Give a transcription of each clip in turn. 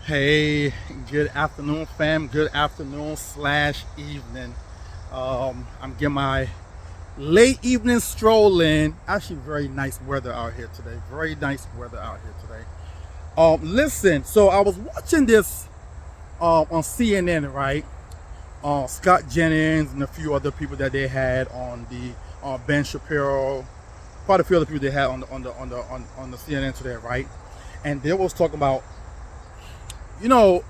Hey, good afternoon, fam. Good afternoon slash evening. I'm getting my late evening stroll in. Actually, very nice weather out here today. Very nice weather out here today. Listen. So I was watching this on CNN, right? Scott Jennings and a few other people that they had on the Ben Shapiro, quite a few other people they had on the CNN today, right? And they was talking about, you know,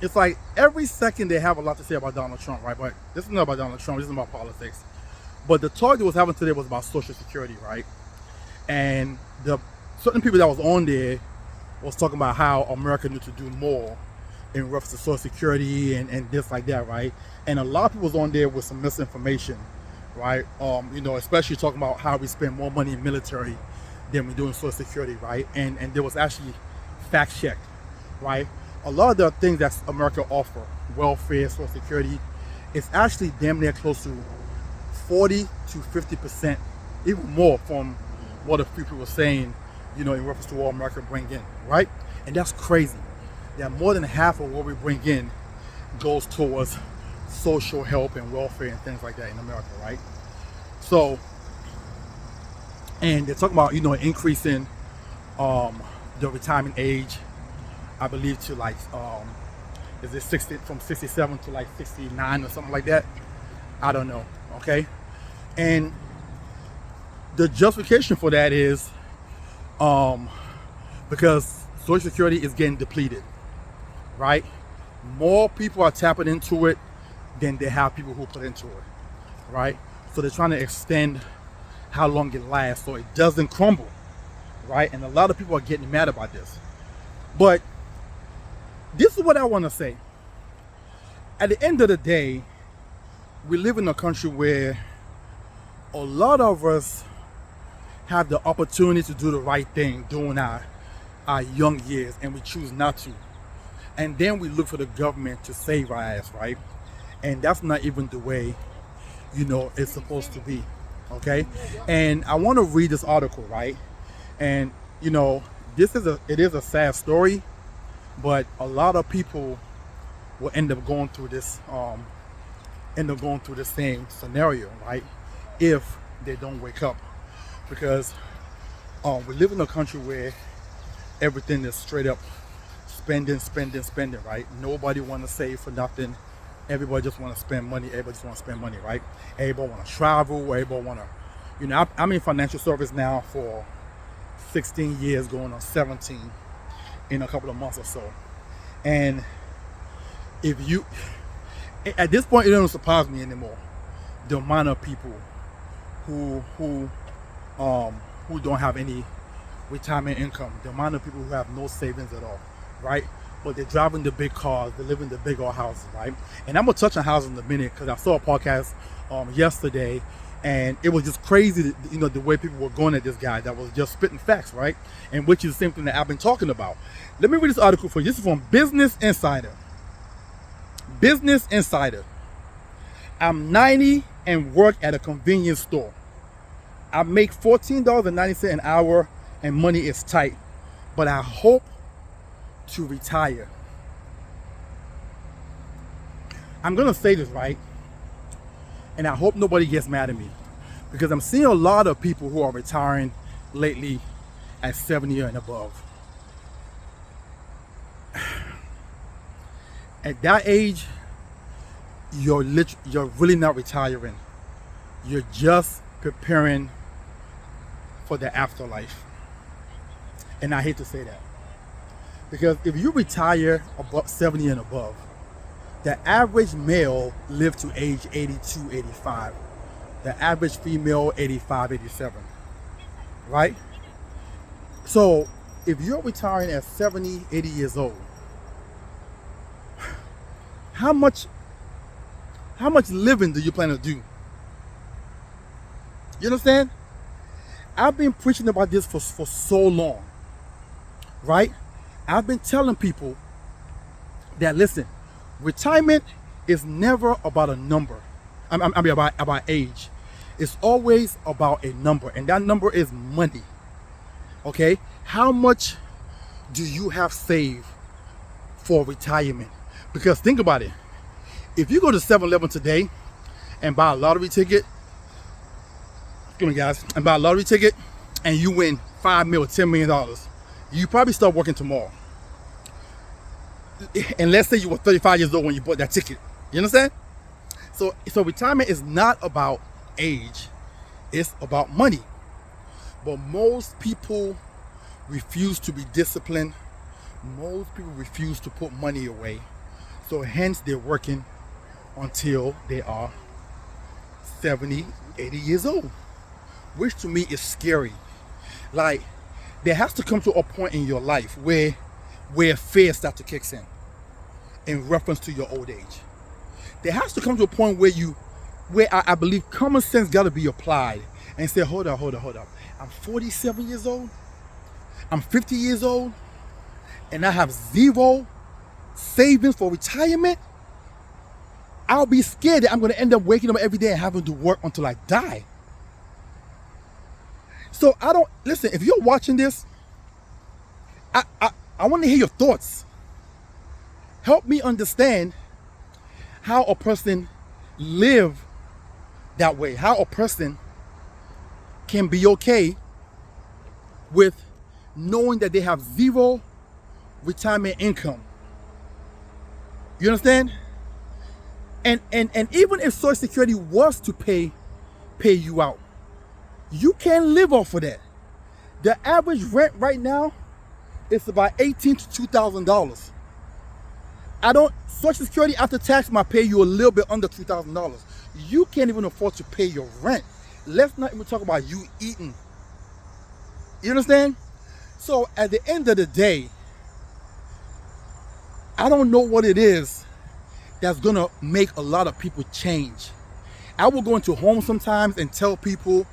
it's like every second they have a lot to say about Donald Trump, right? But this is not about Donald Trump, this is about politics. But the talk that was having today was about Social Security, right? And the certain people that was on there was talking about how America needs to do more in reference to Social Security and this like that, right? And a lot of people was on there with some misinformation, right? Especially talking about how we spend more money in military than we do in Social Security, right? And there was actually fact checked, right? A lot of the things that America offer, welfare, Social Security, is actually damn near close to 40 to 50%, even more from what a few people were saying, in reference to what America bring in, right? And that's crazy. That more than half of what we bring in goes towards social help and welfare and things like that in America, right? So, and they're talking about, increasing the retirement age, I believe to like is it 60 from 67 to like 69 or something like that? I don't know. Okay. And the justification for that is because Social Security is getting depleted, right? More people are tapping into it than they have people who put into it, right? So they're trying to extend how long it lasts so it doesn't crumble, right? And a lot of people are getting mad about this. But this is what I want to say. At the end of the day, we live in a country where a lot of us have the opportunity to do the right thing during our young years, and we choose not to. And then we look for the government to save our ass, right? And that's not even the way, it's supposed to be, okay? And I want to read this article, right? And, it is a sad story, but a lot of people will end up going through this same scenario, right? If they don't wake up, because we live in a country where everything is straight up spending, right? Nobody want to save for nothing. Everybody just want to spend money. Everybody just want to spend money, right? Everybody want to travel. Everybody want to, I'm in financial service now for 16 years, going on 17 in a couple of months or so. And at this point, it doesn't surprise me anymore, the amount of people who don't have any retirement income, the amount of people who have no savings at all, right? But they're driving the big cars, they live in the big old houses, right? And I'm gonna touch on houses in a minute because I saw a podcast yesterday, and it was just crazy, the way people were going at this guy that was just spitting facts, right? And which is the same thing that I've been talking about. Let me read this article for you. This is from Business Insider. Business Insider. I'm 90 and work at a convenience store. I make $14.90 an hour and money is tight, but I hope to retire. I'm gonna say this, right? And I hope nobody gets mad at me, because I'm seeing a lot of people who are retiring lately at 70 and above. At that age, you're really not retiring. You're just preparing for the afterlife. And I hate to say that, because if you retire above 70 and above, the average male live to age 82, 85. The average female, 85, 87. Right? So if you're retiring at 70, 80 years old, how much living do you plan to do? You understand? I've been preaching about this for so long, right? I've been telling people that, listen, retirement is never about a number. I mean, about age. It's always about a number, and that number is money. Okay? How much do you have saved for retirement. Because think about it. If you go to 7-Eleven today and buy a lottery ticket, excuse me guys, and buy a lottery ticket and you win $5 million, $10 million, you probably start working tomorrow. And let's say you were 35 years old when you bought that ticket. You understand? So retirement is not about age, it's about money. But most people refuse to be disciplined. Most people refuse to put money away. So hence they're working until they are 70, 80 years old, which to me is scary. Like, there has to come to a point in your life where fear starts to kick in reference to your old age. There has to come to a point where I believe common sense got to be applied and say, hold up. I'm 47 years old. I'm 50 years old. And I have zero savings for retirement. I'll be scared that I'm going to end up waking up every day and having to work until I die. So listen, if you're watching this, I want to hear your thoughts. Help me understand how a person live that way, how a person can be okay with knowing that they have zero retirement income. You understand? And even if Social Security was to pay you out, you can't live off of that. The average rent right now is about $1,800 to $2,000. Social Security after tax might pay you a little bit under $2,000. You can't even afford to pay your rent. Let's not even talk about you eating. You understand? So at the end of the day, I don't know what it is that's gonna make a lot of people change. I will go into homes sometimes and tell people,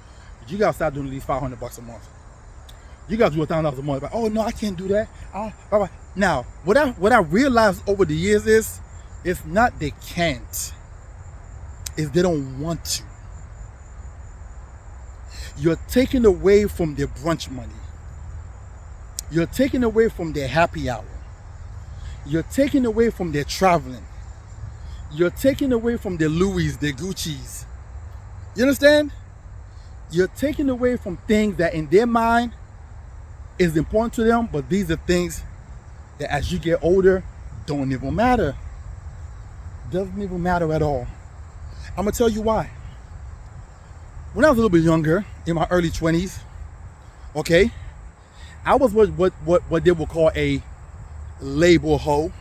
you gotta start doing at least $500 a month. You gotta do $1,000 a month. But, oh no, I can't do that. Now, what I realized over the years is, it's not they can't, it's they don't want to. You're taking away from their brunch money. You're taking away from their happy hour. You're taking away from their traveling. You're taking away from their Louis, their Gucci's. You understand? You're taking away from things that in their mind is important to them, but these are things that as you get older, don't even matter. Doesn't even matter at all. I'm gonna tell you why. When I was a little bit younger, in my early 20s, okay, I was what they would call a label hoe.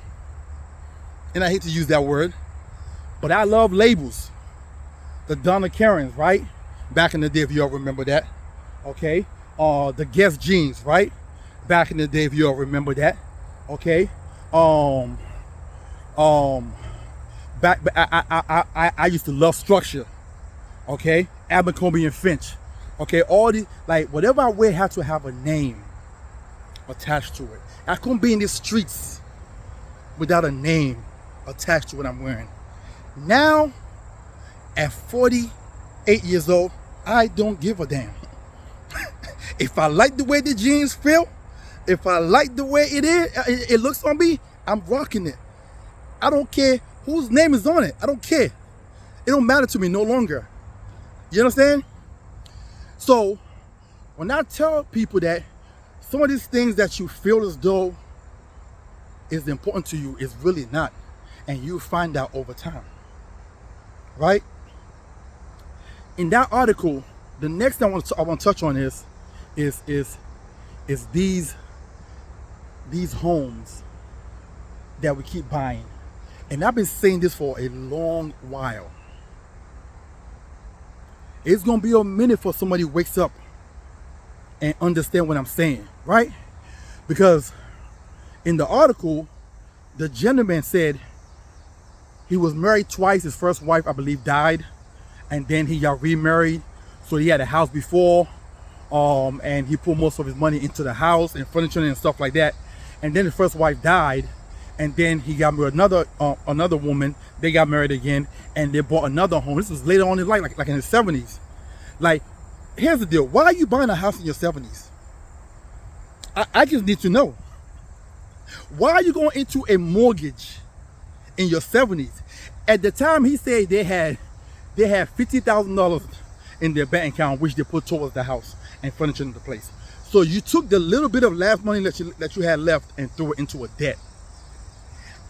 And I hate to use that word, but I love labels. The Donna Karens, right? Back in the day, if you all remember that. Okay. The Guess jeans, right? Back in the day, if you all remember that. Okay. I used to love Structure. Okay. Abercrombie and Finch. Okay. All these, like, whatever I wear had to have a name attached to it. I couldn't be in the streets without a name attached to what I'm wearing. Now, at 48 years old, I don't give a damn. If I like the way the jeans feel, if I like the way it looks on me, I'm rocking it. I don't care whose name is on it. I don't care. It don't matter to me no longer. You understand? So, when I tell people that some of these things that you feel as though is important to you is really not, and you find out over time, right? In that article, the next thing I want to touch on is these homes that we keep buying, and I've been saying this for a long while. It's gonna be a minute for somebody wakes up and understand what I'm saying, right? Because in the article, the gentleman said he was married twice. His first wife, I believe, died, and then he got remarried. So he had a house before, and he put most of his money into the house and furniture and stuff like that. And then his first wife died, and then he got married another woman. They got married again, and they bought another home. This was later on in life, like in his 70s. Like, here's the deal. Why are you buying a house in your 70s? I just need to know. Why are you going into a mortgage in your 70s? At the time, he said they had $50,000 in their bank account, which they put towards the house and furniture into place. So you took the little bit of last money that you had left and threw it into a debt.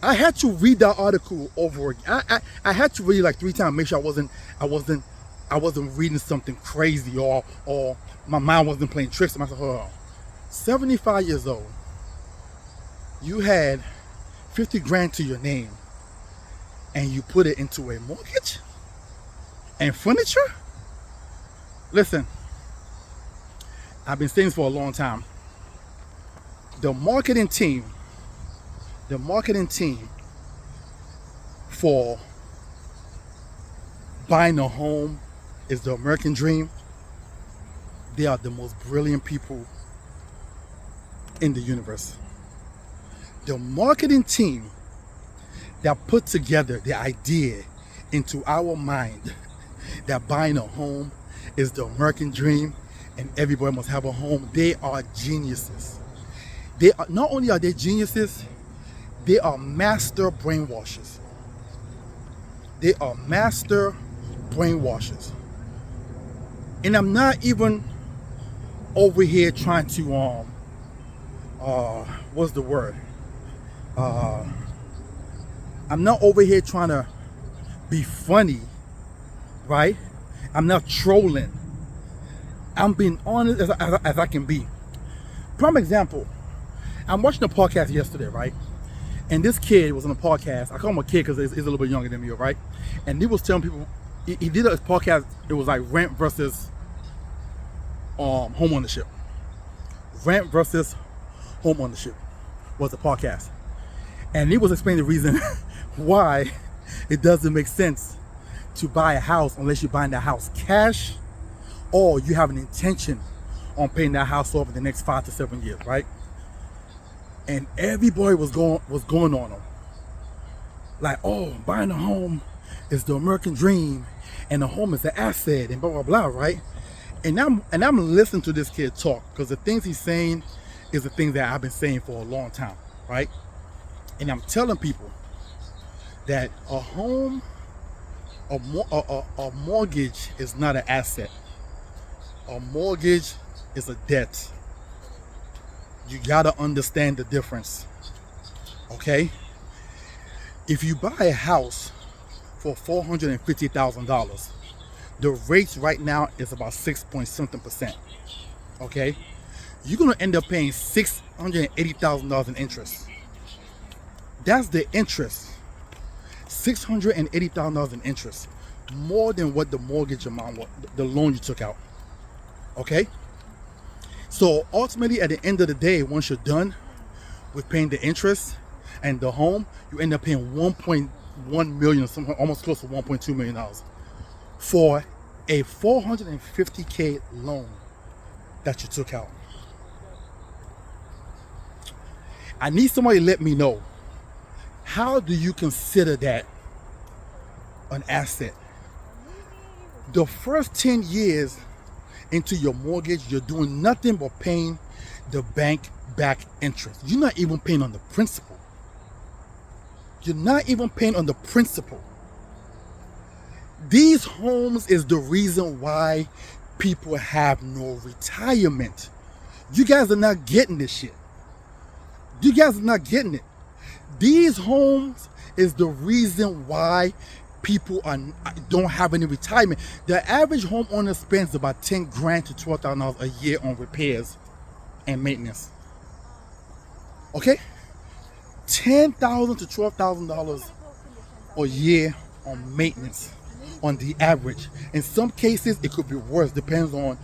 I had to read that article over again. I had to read it like 3 times, make sure I wasn't reading something crazy or my mind wasn't playing tricks on myself. Oh, 75 years old, you had 50 grand to your name and you put it into a mortgage and furniture? Listen, I've been saying this for a long time. The marketing team for buying a home is the American dream. They are the most brilliant people in the universe. The marketing team that put together the idea into our mind that buying a home is the American dream and everybody must have a home, they are geniuses. They are, not only are they geniuses, they are master brainwashers. They are master brainwashers. And I'm not even over here trying to what's the word? I'm not over here trying to be funny, right? I'm not trolling. I'm being honest as I can be. Prime example, I'm watching a podcast yesterday, right? And this kid was on a podcast. I call him a kid because he's a little bit younger than me, right? And he was telling people, he did a podcast, it was like rent versus home ownership. Rent versus home ownership was the podcast. And he was explaining the reason why it doesn't make sense to buy a house unless you're buying that house cash or you have an intention on paying that house off in the next 5 to 7 years, right? And everybody was going on him. Like, oh, buying a home is the American dream and the home is an asset and blah, blah, blah, right? And I'm listening to this kid talk because the things he's saying is the things that I've been saying for a long time, right? And I'm telling people that a home, a mortgage is not an asset. A mortgage is a debt. You gotta understand the difference, okay? If you buy a house for $450,000, the rates right now is about 6.something%, okay? You're gonna end up paying $680,000 in interest. That's the interest, $680,000 in interest, more than what the mortgage amount was, the loan you took out, okay? So ultimately, at the end of the day, once you're done with paying the interest and the home, you end up paying $1.1 million, something almost close to $1.2 million for a $450K loan that you took out. I need somebody to let me know, how do you consider that an asset? The first 10 years into your mortgage, you're doing nothing but paying the bank back interest. You're not even paying on the principal. You're not even paying on the principal. These homes is the reason why people have no retirement. You guys are not getting this shit. You guys are not getting it. These homes is the reason why people don't have any retirement. The average homeowner spends about 10 grand to $12,000 a year on repairs and maintenance. Okay? $10,000 to $12,000 a year on maintenance on the average. In some cases, it could be worse, depending on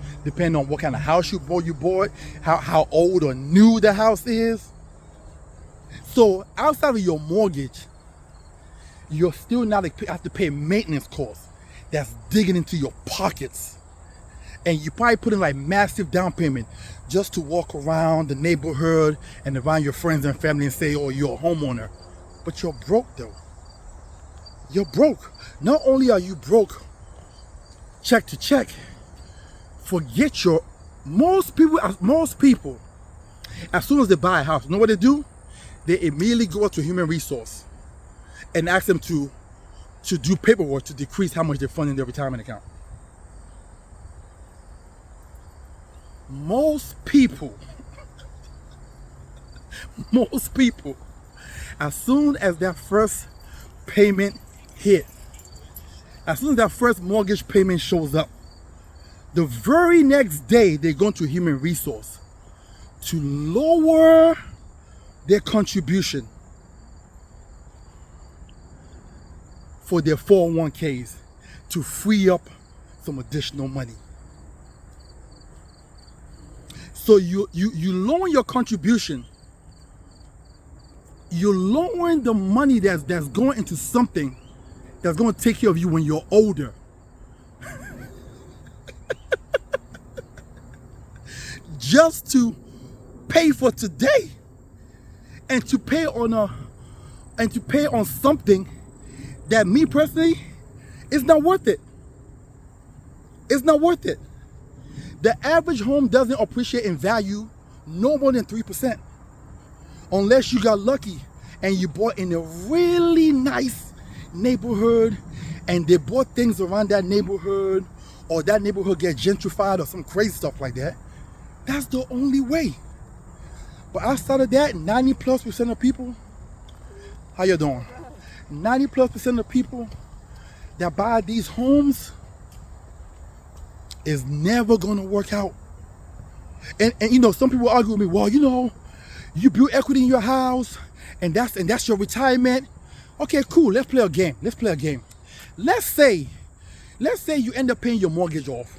what kind of house you bought, how old or new the house is. So outside of your mortgage, you're still not have to pay maintenance costs that's digging into your pockets. And you probably put in like massive down payment just to walk around the neighborhood and around your friends and family and say, oh, you're a homeowner. But you're broke though. You're broke. Not only are you broke check to check, forget most people, as soon as they buy a house, you know what they do? they immediately go to human resource and ask them to do paperwork to decrease how much they fund in their retirement account. Most people, as soon as that first payment hit, as soon as that first mortgage payment shows up, the very next day they go to human resource to lower their contribution for their 401ks to free up some additional money. So you lower your contribution, you're lowering the money that's going into something that's going to take care of you when you're older. Just to pay for today and to pay on something that, me personally, is not worth it. It's not worth it. The average home doesn't appreciate in value no more than 3%, unless you got lucky and you bought in a really nice neighborhood and they bought things around that neighborhood, or that neighborhood get gentrified or some crazy stuff like that. That's the only way. But outside of that, 90+% of people, how you doing? 90+% of people that buy these homes is never gonna work out. And you know, some people argue with me, well, you know, you build equity in your house and that's your retirement. Okay, cool, let's play a game. Let's say you end up paying your mortgage off.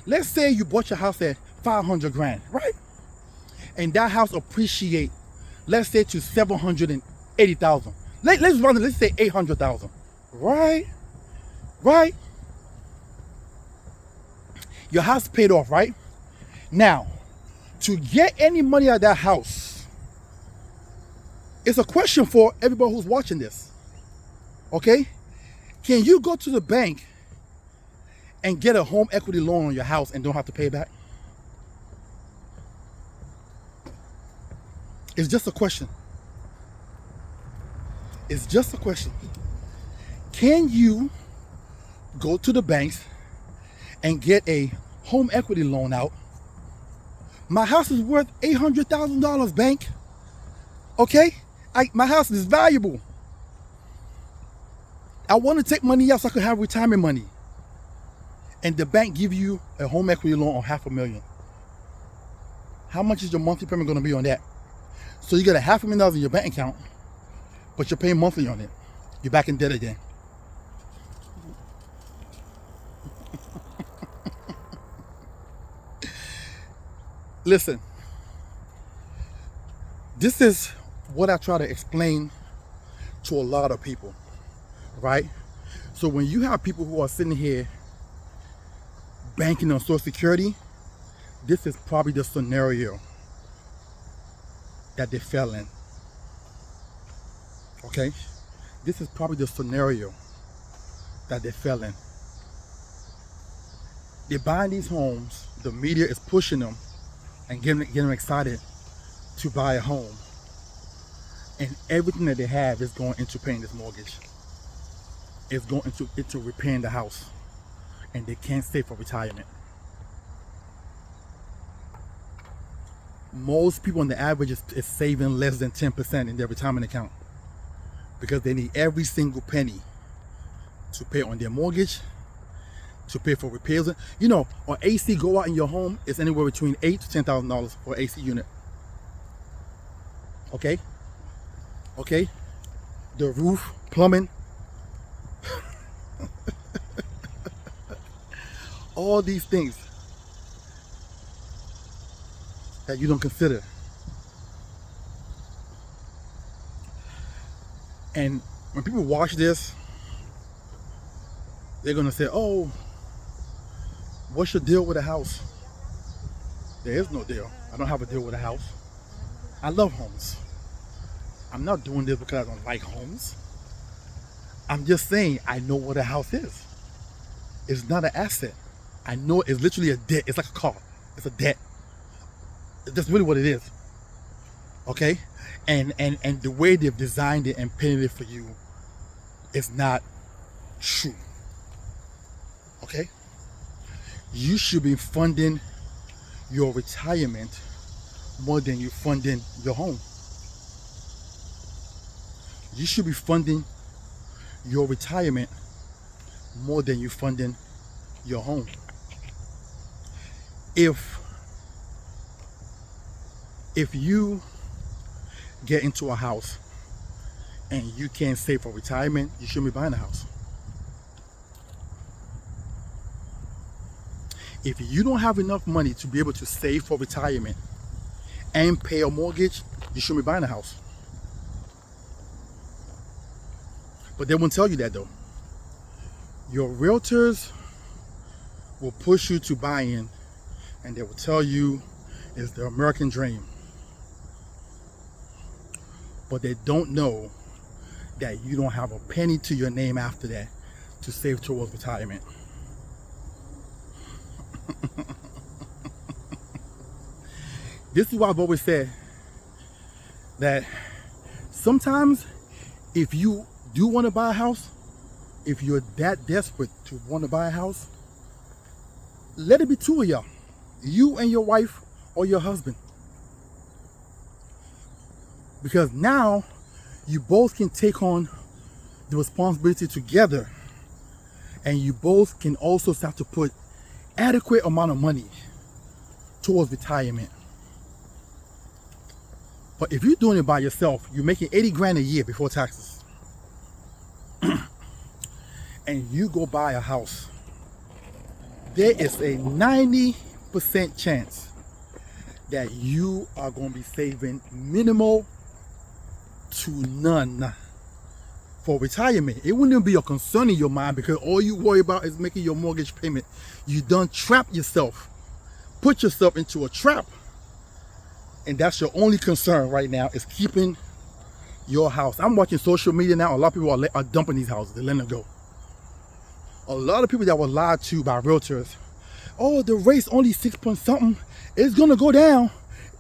Let's say you bought your house at 500 grand, right? And that house appreciate, let's say, to 780,000. Let's say 800,000, right? Your house paid off, right? Now, to get any money out of that house, it's a question for everybody who's watching this, okay? Can you go to the bank and get a home equity loan on your house and don't have to pay it back? It's just a question. It's just a question. Can you go to the banks and get a home equity loan out? My house is worth $800,000, bank. Okay? My house is valuable. I want to take money out so I could have retirement money. And the bank give you a home equity loan of $500,000. How much is your monthly payment going to be on that? So you got $500,000 in your bank account, but you're paying monthly on it. You're back in debt again. Listen, this is what I try to explain to a lot of people, right? So when you have people who are sitting here banking on Social Security, this is probably the scenario that they fell in. Okay? This is probably the scenario that they fell in. They're buying these homes, the media is pushing them and getting them excited to buy a home. And everything that they have is going into paying this mortgage. It's going into repairing the house. And they can't save for retirement. Most people on the average is saving less than 10% in their retirement account because they need every single penny to pay on their mortgage, to pay for repairs. You know, an AC go out in your home is anywhere between $8,000 to $10,000 for an AC unit. Okay? The roof, plumbing, all these things that you don't consider. And when people watch this, they're gonna say, oh, what's your deal with a house? There is no deal. I don't have a deal with a house. I love homes. I'm not doing this because I don't like homes. I'm just saying I know what a house is. It's not an asset. I know it's literally a debt. It's like a car. It's a debt. That's really what it is. Okay? And the way they've designed it and painted it for you is not true. Okay? You should be funding your retirement more than you funding your home. You should be funding your retirement more than you funding your home. If you get into a house and you can't save for retirement, you shouldn't be buying a house. If you don't have enough money to be able to save for retirement and pay a mortgage, you shouldn't be buying a house. But they won't tell you that though. Your realtors will push you to buy in, and they will tell you it's the American dream. But they don't know that you don't have a penny to your name after that to save towards retirement. This is why I've always said that sometimes if you do want to buy a house, if you're that desperate to want to buy a house, let it be two of y'all, you and your wife or your husband. Because now you both can take on the responsibility together, and you both can also start to put adequate amount of money towards retirement. But if you're doing it by yourself, you're making 80 grand a year before taxes, and you go buy a house, there is a 90% chance that you are going to be saving minimal to none for retirement. It wouldn't even be a concern in your mind, because all you worry about is making your mortgage payment. You done trap yourself, put yourself into a trap, and that's your only concern right now, is keeping your house. I'm watching social media now. A lot of people are dumping these houses. They're letting them go. A lot of people that were lied to by realtors. Oh, the rate's only 6 point something. It's gonna go down.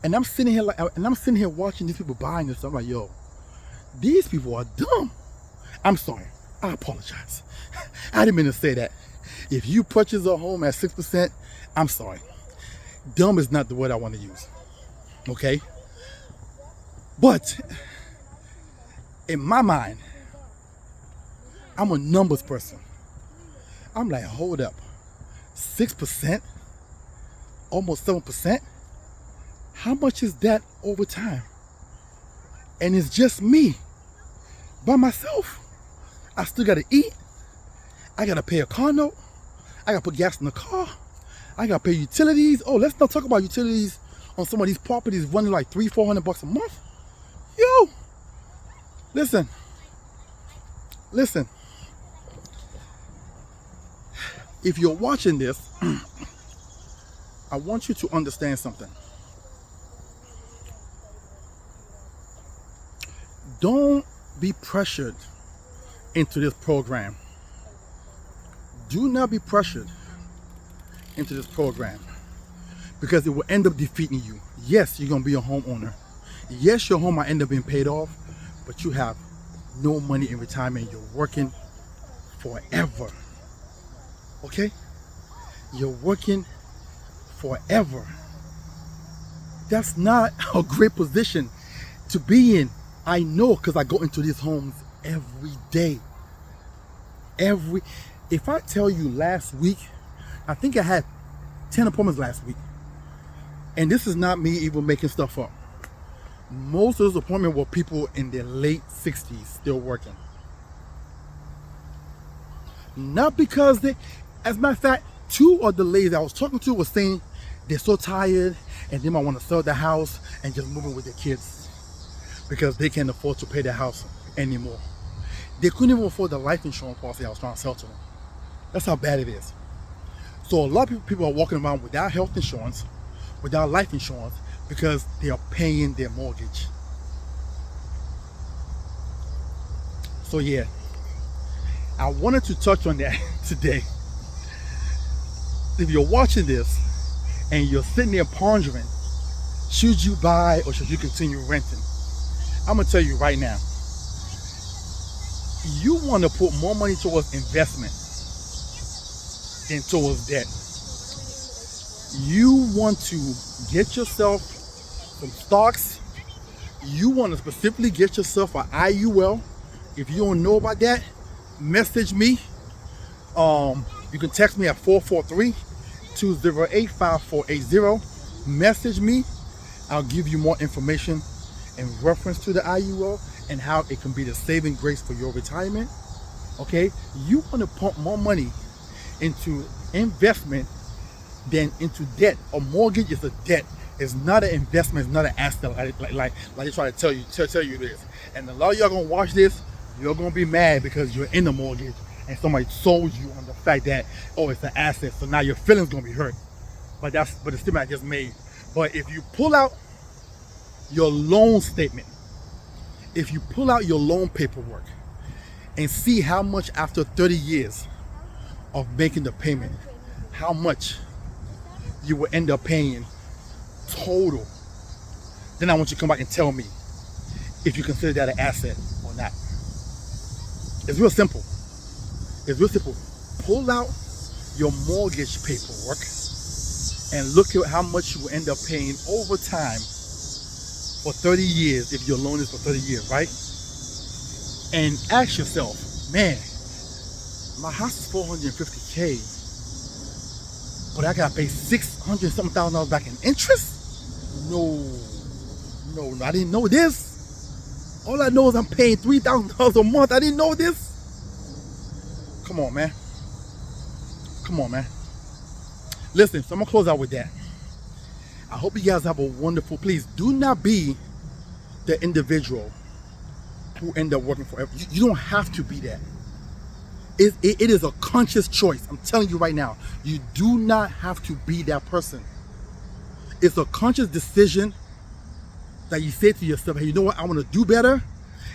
And I'm sitting here watching these people buying this. I'm like, yo, these people are dumb. I'm sorry. I apologize. I didn't mean to say that. If you purchase a home at 6%, I'm sorry. Dumb is not the word I want to use. Okay? But in my mind, I'm a numbers person. I'm like, hold up. 6%? Almost 7%? How much is that over time? And it's just me by myself. I still gotta eat. I gotta pay a car note. I gotta put gas in the car. I gotta pay utilities. Oh, let's not talk about utilities on some of these properties running like $300-400 a month. Yo, listen. If you're watching this, I want you to understand something. Don't be pressured into this program. Do not be pressured into this program, because it will end up defeating you. Yes, you're going to be a homeowner. Yes, your home might end up being paid off, but you have no money in retirement. You're working forever. Okay? You're working forever. That's not a great position to be in. I know, because I go into these homes every day. If I tell you last week, I think I had 10 appointments last week. And this is not me even making stuff up. Most of those appointments were people in their late 60s still working. Not because they, as a matter of fact, two of the ladies I was talking to were saying they're so tired and they might want to sell their house and just move in with their kids because they can't afford to pay their house anymore. They couldn't even afford the life insurance policy I was trying to sell to them. That's how bad it is. So a lot of people are walking around without health insurance, without life insurance, because they are paying their mortgage. So yeah, I wanted to touch on that today. If you're watching this and you're sitting there pondering, Should you buy or should you continue renting? I'm gonna tell you right now, you want to put more money towards investment than towards debt. You want to get yourself some stocks. You want to specifically get yourself an IUL. If you don't know about that, message me. You can text me at 443-208-5480. Message me. I'll give you more information in reference to the IUL and how it can be the saving grace for your retirement. Okay, you want to pump more money into investment than into debt. A mortgage is a debt. It's not an investment. It's not an asset. Like they try to tell you this. And a lot of y'all gonna watch this. You're gonna be mad because you're in a mortgage and somebody sold you on the fact that, oh, it's an asset. So now your feelings gonna be hurt. But the statement I just made. But if you pull out your loan statement, if you pull out your loan paperwork and see how much after 30 years of making the payment, how much you will end up paying total, then I want you to come back and tell me if you consider that an asset or not. It's real simple. It's real simple. Pull out your mortgage paperwork and look at how much you will end up paying over time for 30 years if your loan is for 30 years, right? And ask yourself, man, my house is $450K, but I gotta pay $600 something thousand back in interest? No, I didn't know this. All I know is I'm paying $3,000 a month. I didn't know this. Come on, man. Listen, so I'm gonna close out with that. I hope you guys have a wonderful, please do not be the individual who end up working forever. You don't have to be that. It is a conscious choice. I'm telling you right now, you do not have to be that person. It's a conscious decision that you say to yourself, hey, you know what? I want to do better.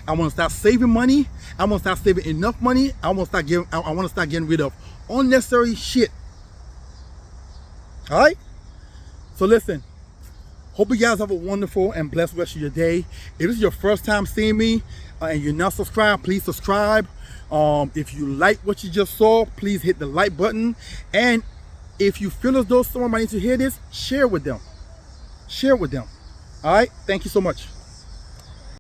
I want to start saving money. I want to start saving enough money. I want to start getting rid of unnecessary shit. All right? So listen, hope you guys have a wonderful and blessed rest of your day. If this is your first time seeing me and you're not subscribed, please subscribe. If you like what you just saw, please hit the like button. And if you feel as though someone might need to hear this, share with them. All right? Thank you so much.